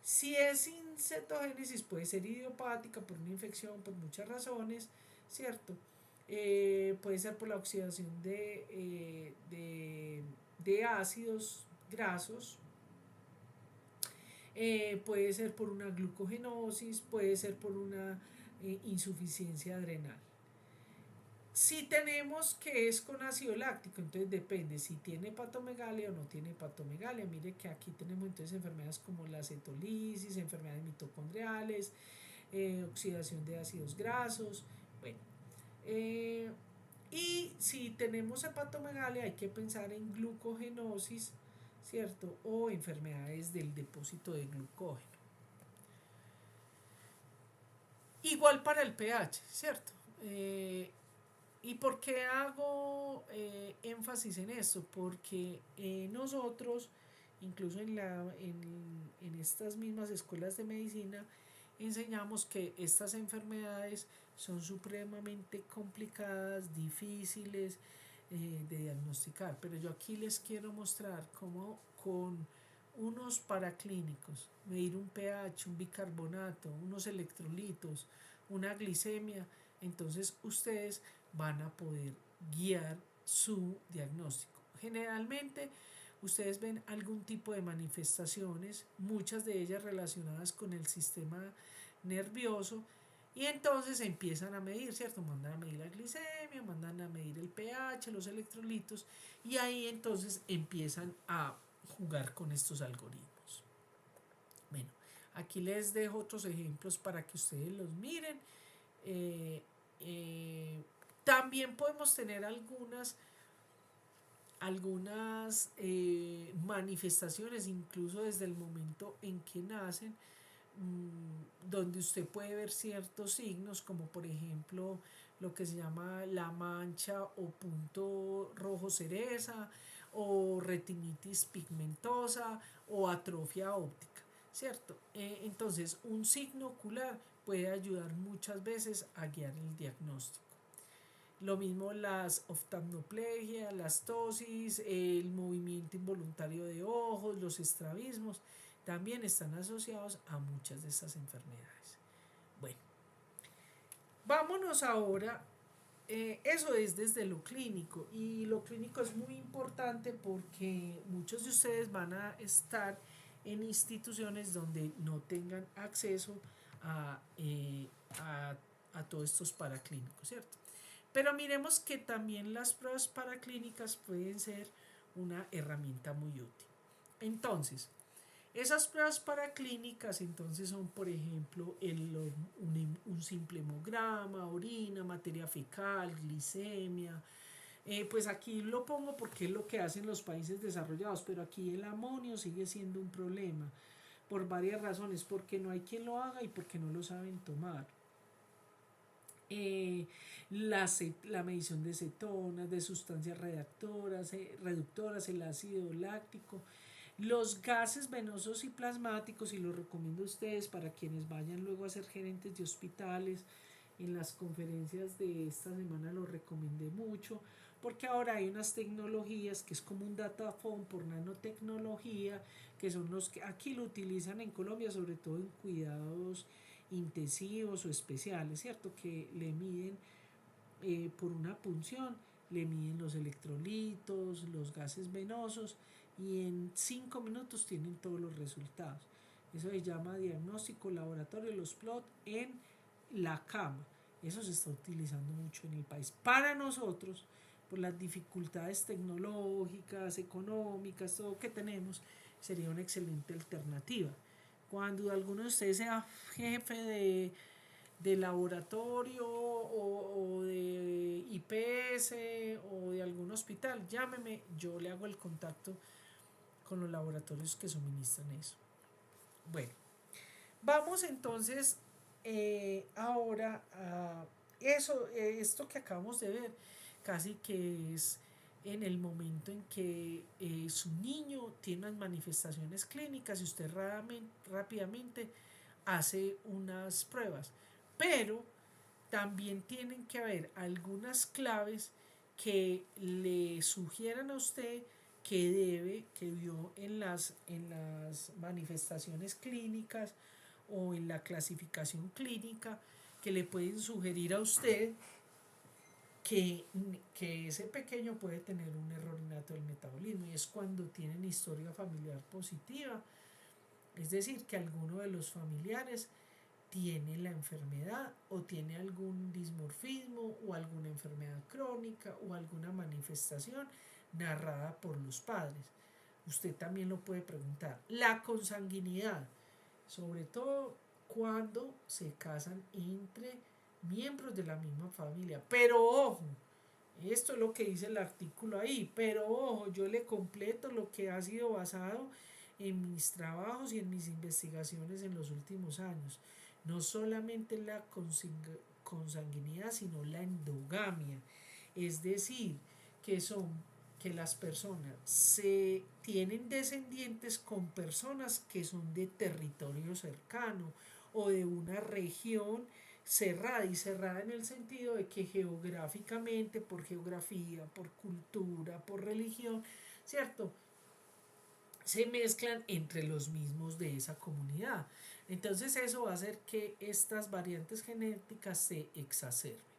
Si es sin cetogénesis, puede ser idiopática por una infección, por muchas razones, ¿cierto? Puede ser por la oxidación de ácidos grasos, puede ser por una glucogenosis, puede ser por una insuficiencia adrenal. Si tenemos que es con ácido láctico, entonces depende si tiene hepatomegalia o no tiene hepatomegalia. Mire que aquí tenemos entonces enfermedades como la cetolisis, enfermedades mitocondriales, oxidación de ácidos grasos. Bueno, y si tenemos hepatomegalia hay que pensar en glucogenosis, ¿cierto? O enfermedades del depósito de glucógeno. Igual para el pH, ¿cierto? ¿Y por qué hago énfasis en esto? Porque nosotros, incluso en estas mismas escuelas de medicina, enseñamos que estas enfermedades son supremamente complicadas, difíciles de diagnosticar. Pero yo aquí les quiero mostrar cómo con unos paraclínicos, medir un pH, un bicarbonato, unos electrolitos, una glicemia, entonces ustedes van a poder guiar su diagnóstico. Generalmente ustedes ven algún tipo de manifestaciones, muchas de ellas relacionadas con el sistema nervioso, y entonces empiezan a medir, ¿cierto? Mandan a medir la glicemia, mandan a medir el pH, los electrolitos, y ahí entonces empiezan a jugar con estos algoritmos. Bueno, aquí les dejo otros ejemplos para que ustedes los miren. También podemos tener algunas manifestaciones, incluso desde el momento en que nacen, donde usted puede ver ciertos signos, como por ejemplo lo que se llama la mancha o punto rojo cereza, o retinitis pigmentosa, o atrofia óptica, ¿cierto? Entonces, un signo ocular puede ayudar muchas veces a guiar el diagnóstico. Lo mismo las oftalmoplegia, las tosis, el movimiento involuntario de ojos, los estrabismos, también están asociados a muchas de estas enfermedades. Bueno, vámonos ahora, eso es desde lo clínico, y lo clínico es muy importante porque muchos de ustedes van a estar en instituciones donde no tengan acceso a todos estos paraclínicos, ¿cierto? Pero miremos que también las pruebas paraclínicas pueden ser una herramienta muy útil. Entonces, esas pruebas paraclínicas entonces son, por ejemplo, un simple hemograma, orina, materia fecal, glicemia. Pues aquí lo pongo porque es lo que hacen los países desarrollados, pero aquí el amonio sigue siendo un problema por varias razones, porque no hay quien lo haga y porque no lo saben tomar. La medición de cetonas, de sustancias reductoras, el ácido láctico, los gases venosos y plasmáticos, y los recomiendo a ustedes para quienes vayan luego a ser gerentes de hospitales. En las conferencias de esta semana los recomendé mucho, porque ahora hay unas tecnologías que es como un dataphone por nanotecnología, que son los que aquí lo utilizan en Colombia, sobre todo en cuidados intensivos o especiales, ¿cierto? Que le miden por una punción, le miden los electrolitos, los gases venosos y en 5 minutos tienen todos los resultados. Eso se llama diagnóstico laboratorio, los plot en la cama. Eso se está utilizando mucho en el país. Para nosotros, por las dificultades tecnológicas, económicas, todo que tenemos, sería una excelente alternativa. Cuando alguno de ustedes sea jefe de laboratorio o de IPS o de algún hospital, llámeme, yo le hago el contacto con los laboratorios que suministran eso. Bueno, vamos entonces ahora a eso, esto que acabamos de ver, casi que es en el momento en que su niño tiene unas manifestaciones clínicas y usted rápidamente hace unas pruebas. Pero también tienen que haber algunas claves que le sugieran a usted que vio en las manifestaciones clínicas o en la clasificación clínica, que le pueden sugerir a usted que ese pequeño puede tener un error innato del metabolismo, y es cuando tienen historia familiar positiva, es decir, que alguno de los familiares tiene la enfermedad o tiene algún dismorfismo o alguna enfermedad crónica o alguna manifestación narrada por los padres. Usted también lo puede preguntar. La consanguinidad, sobre todo cuando se casan entre miembros de la misma familia. Pero ojo, esto es lo que dice el artículo ahí, pero ojo, yo le completo lo que ha sido basado en mis trabajos y en mis investigaciones en los últimos años. No solamente la consanguinidad, sino la endogamia. Es decir, que son que las personas se tienen descendientes con personas que son de territorio cercano o de una región cerrada, y cerrada en el sentido de que geográficamente, por geografía, por cultura, por religión, ¿cierto? Se mezclan entre los mismos de esa comunidad. Entonces eso va a hacer que estas variantes genéticas se exacerben.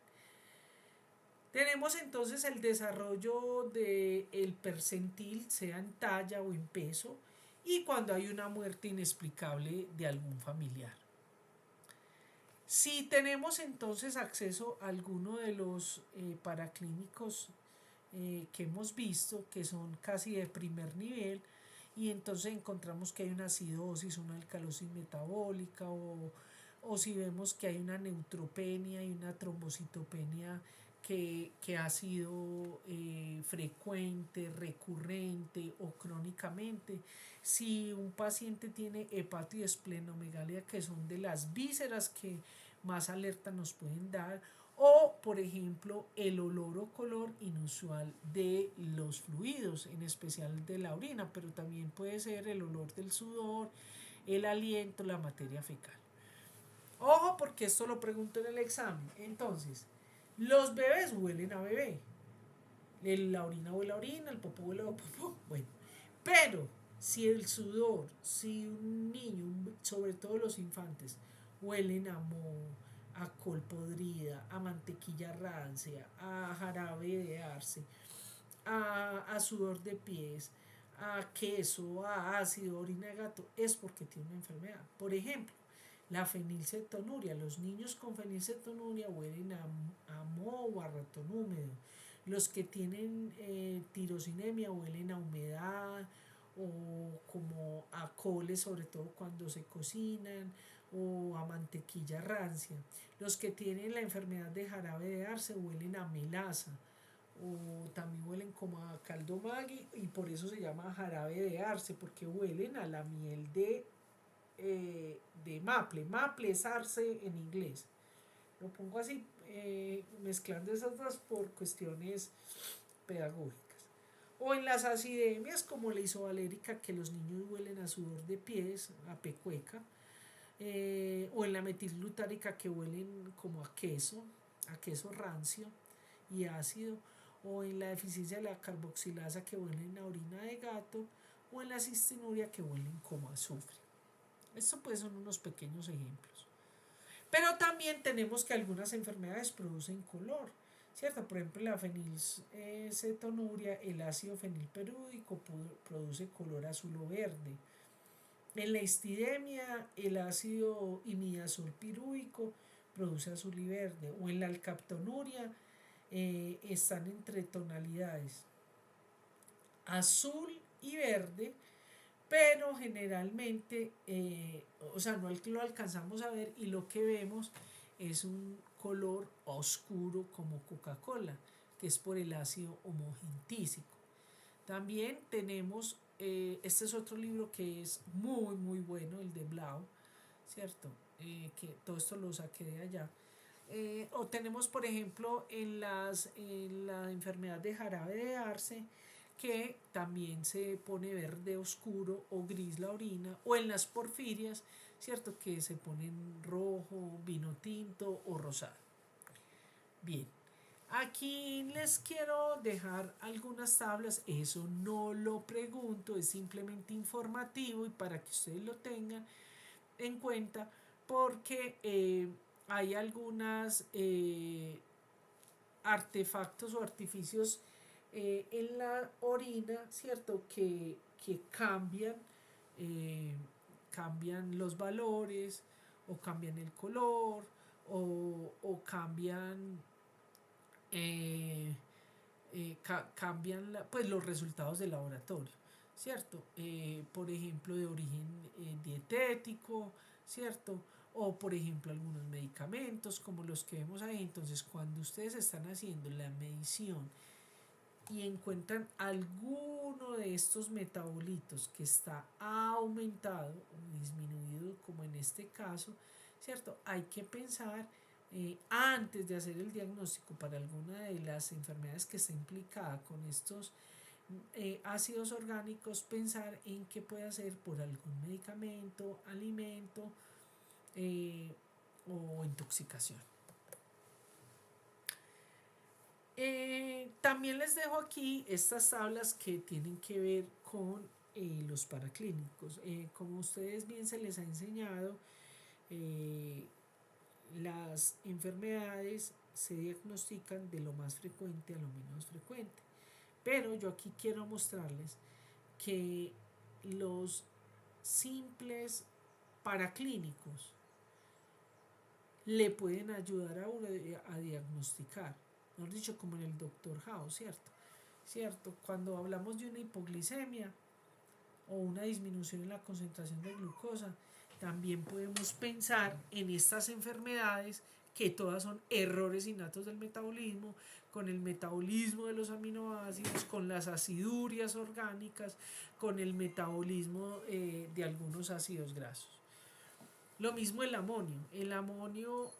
Tenemos entonces el desarrollo del percentil, sea en talla o en peso, y cuando hay una muerte inexplicable de algún familiar. Si tenemos entonces acceso a alguno de los paraclínicos que hemos visto, que son casi de primer nivel, y entonces encontramos que hay una acidosis, una alcalosis metabólica, o si vemos que hay una neutropenia y una trombocitopenia que ha sido frecuente, recurrente o crónicamente, si un paciente tiene hepato y esplenomegalia, que son de las vísceras que más alerta nos pueden dar, o por ejemplo el olor o color inusual de los fluidos, en especial de la orina, pero también puede ser el olor del sudor, el aliento, la materia fecal. Ojo, porque esto lo pregunto en el examen. Entonces, los bebés huelen a bebé, la orina huele a orina, el popó huele a popó, bueno, pero si el sudor, si un niño, sobre todo los infantes, huelen a moho, a col podrida, a mantequilla rancia, a jarabe de arce, a sudor de pies, a queso, a ácido, orina de gato, es porque tiene una enfermedad. Por ejemplo, la fenilcetonuria. Los niños con fenilcetonuria huelen a moho o a ratón húmedo. Los que tienen tirosinemia huelen a humedad o como a coles, sobre todo cuando se cocinan, o a mantequilla rancia. Los que tienen la enfermedad de jarabe de arce huelen a melaza, o también huelen como a caldo Maggi, y por eso se llama jarabe de arce, porque huelen a la miel de maple. Maple es arce en inglés. Lo pongo así, mezclando esas dos por cuestiones pedagógicas. O en las acidemias como la isovalérica, que los niños huelen a sudor de pies, a pecueca. O en la metilglutárica, que huelen como a queso rancio y ácido. o en la deficiencia de la carboxilasa que huelen a orina de gato, o en la cistinuria que huelen como azufre. Estos pues son unos pequeños ejemplos. Pero también tenemos que algunas enfermedades producen color, ¿cierto? Por ejemplo, la fenilcetonuria, el ácido fenilperúdico produce color azul o verde. En la histidemia, el ácido imidazolpirúvico produce azul y verde. O en la alcaptonuria, están entre tonalidades azul y verde, pero generalmente, o sea, no lo alcanzamos a ver y lo que vemos es un color oscuro como Coca-Cola, que es por el ácido homogentísico. También tenemos, este es otro libro que es muy, muy bueno, el de Blau, ¿cierto? Que todo esto lo saqué de allá. O tenemos, por ejemplo, en la enfermedad de jarabe de arce, que también se pone verde oscuro o gris la orina, o en las porfirias, ¿cierto? Que se ponen rojo, vino tinto o rosado. Bien, aquí les quiero dejar algunas tablas, eso no lo pregunto, es simplemente informativo y para que ustedes lo tengan en cuenta, porque hay algunas artefactos o artificios en la orina, ¿cierto? Que eh, cambian los valores o cambian el color o cambian, eh, cambian pues los resultados del laboratorio, ¿cierto? Por ejemplo, de origen dietético, ¿cierto? O por ejemplo algunos medicamentos como los que vemos ahí. Entonces, cuando ustedes están haciendo la medición y encuentran alguno de estos metabolitos que está aumentado o disminuido, como en este caso, ¿cierto? Hay que pensar antes de hacer el diagnóstico para alguna de las enfermedades que está implicada con estos ácidos orgánicos, pensar en qué puede hacer por algún medicamento, alimento o intoxicación. También les dejo aquí estas tablas que tienen que ver con los paraclínicos. Como ustedes bien se les ha enseñado, las enfermedades se diagnostican de lo más frecuente a lo menos frecuente. Pero yo aquí quiero mostrarles que los simples paraclínicos le pueden ayudar a uno a diagnosticar. Mejor dicho, como en el Dr. House, ¿cierto? ¿Cierto? Cuando hablamos de una hipoglicemia o una disminución en la concentración de glucosa, también podemos pensar en estas enfermedades que todas son errores innatos del metabolismo, con el metabolismo de los aminoácidos, con las acidurias orgánicas, con el metabolismo de algunos ácidos grasos. Lo mismo el amonio. El amonio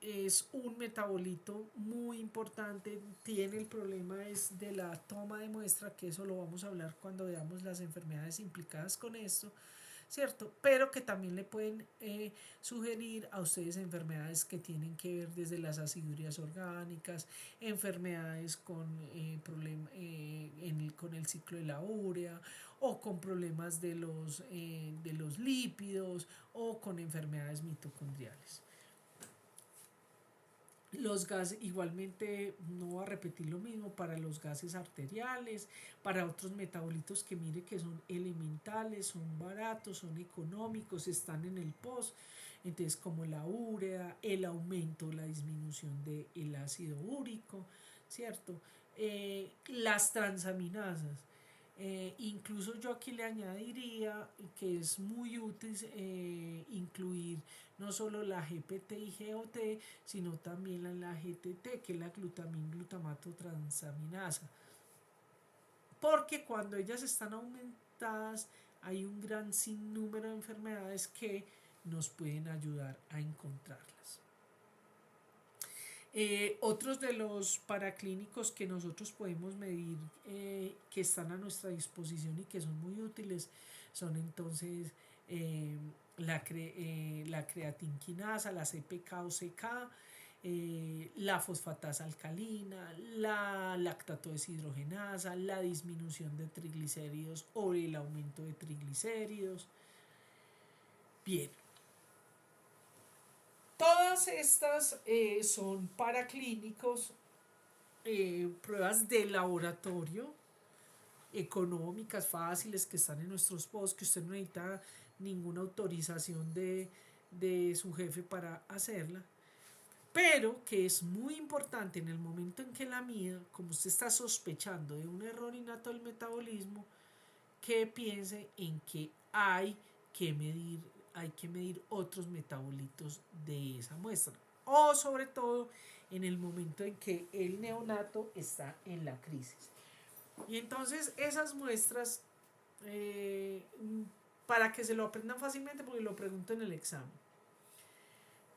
es un metabolito muy importante, tiene el problema es de la toma de muestra, que eso lo vamos a hablar cuando veamos las enfermedades implicadas con esto, ¿cierto? Pero que también le pueden sugerir a ustedes enfermedades que tienen que ver desde las acidurias orgánicas, enfermedades con, con el ciclo de la urea, o con problemas de los lípidos, o con enfermedades mitocondriales. Los gases, igualmente, no voy a repetir lo mismo para los gases arteriales, para otros metabolitos que mire que son elementales, son baratos, son económicos, están en el post. Entonces, como la urea, el aumento, la disminución del ácido úrico, ¿cierto? Las transaminasas. Incluso yo aquí le añadiría que es muy útil incluir no solo la GPT y GOT, sino también la GTT, que es la glutamato transaminasa. Porque cuando ellas están aumentadas, hay un gran sinnúmero de enfermedades que nos pueden ayudar a encontrarlas. Otros de los paraclínicos que nosotros podemos medir, que están a nuestra disposición y que son muy útiles, son entonces la creatinquinasa, la CPK o CK, la fosfatasa alcalina, la lactato deshidrogenasa, la disminución de triglicéridos o el aumento de triglicéridos. Bien, todas estas son paraclínicos, pruebas de laboratorio, económicas, fáciles, que están en nuestros posts, que usted no necesita ninguna autorización de su jefe para hacerla, pero que es muy importante en el momento en que la mida, como usted está sospechando de un error innato del metabolismo, que piense en que hay que medir otros metabolitos de esa muestra, o sobre todo en el momento en que el neonato está en la crisis. Y entonces esas muestras, para que se lo aprendan fácilmente, porque lo pregunto en el examen: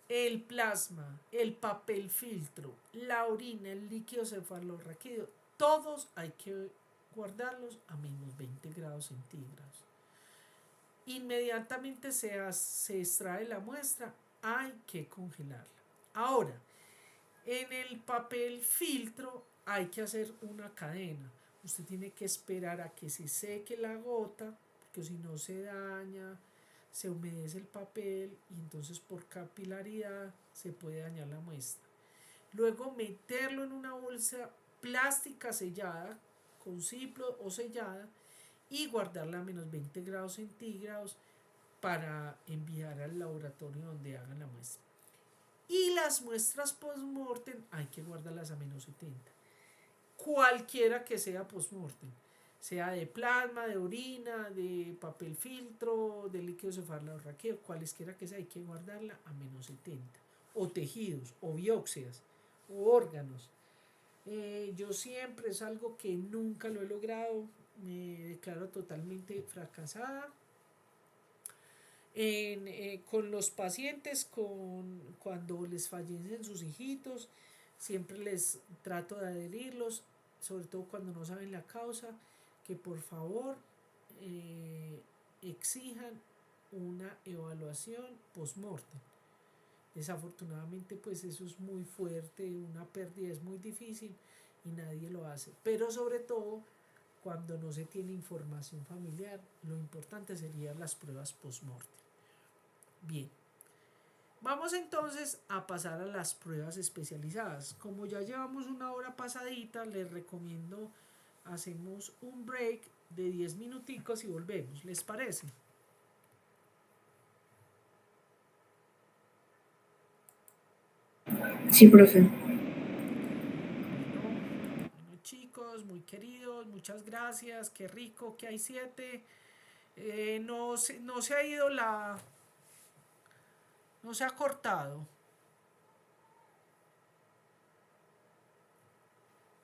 el plasma, el papel filtro, la orina, el líquido cefalorraquídeo, todos hay que guardarlos a menos 20 grados centígrados. Inmediatamente se extrae la muestra, hay que congelarla. Ahora, en el papel filtro hay que hacer una cadena. Usted tiene que esperar a que se seque la gota, porque si no se daña, se humedece el papel y entonces por capilaridad se puede dañar la muestra. Luego meterlo en una bolsa plástica sellada, con ciplo o sellada, y guardarla a menos 20 grados centígrados para enviar al laboratorio donde hagan la muestra. Y las muestras post-mortem hay que guardarlas a menos 70. Cualquiera que sea post-mortem, sea de plasma, de orina, de papel filtro, de líquido cefalorraquídeo, cualesquiera que sea, hay que guardarla a menos 70. O tejidos, o biopsias, o órganos. Yo siempre, es algo que nunca lo he logrado, me declaro totalmente fracasada. Con los pacientes, cuando les fallecen sus hijitos, siempre les trato de adherirlos, sobre todo cuando no saben la causa, que por favor exijan una evaluación post-mortem. Desafortunadamente, pues eso es muy fuerte, una pérdida es muy difícil y nadie lo hace, pero sobre todo cuando no se tiene información familiar, lo importante serían las pruebas post-mortem. Bien, vamos entonces a pasar a las pruebas especializadas. Como ya llevamos una hora pasadita, les recomiendo hacemos un break de 10 minuticos y volvemos. ¿Les parece? Sí, profe. Bueno, chicos, muy queridos, muchas gracias. Qué rico que hay 7. No se ha ido no se ha cortado.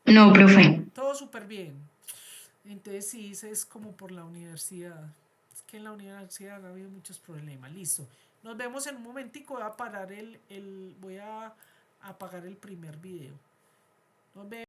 No, profe. Todo súper bien. Entonces sí, es como por la universidad. Es que en la universidad ha habido muchos problemas. Listo. Nos vemos en un momentico. Voy a parar voy a apagar el primer video. Nos vemos.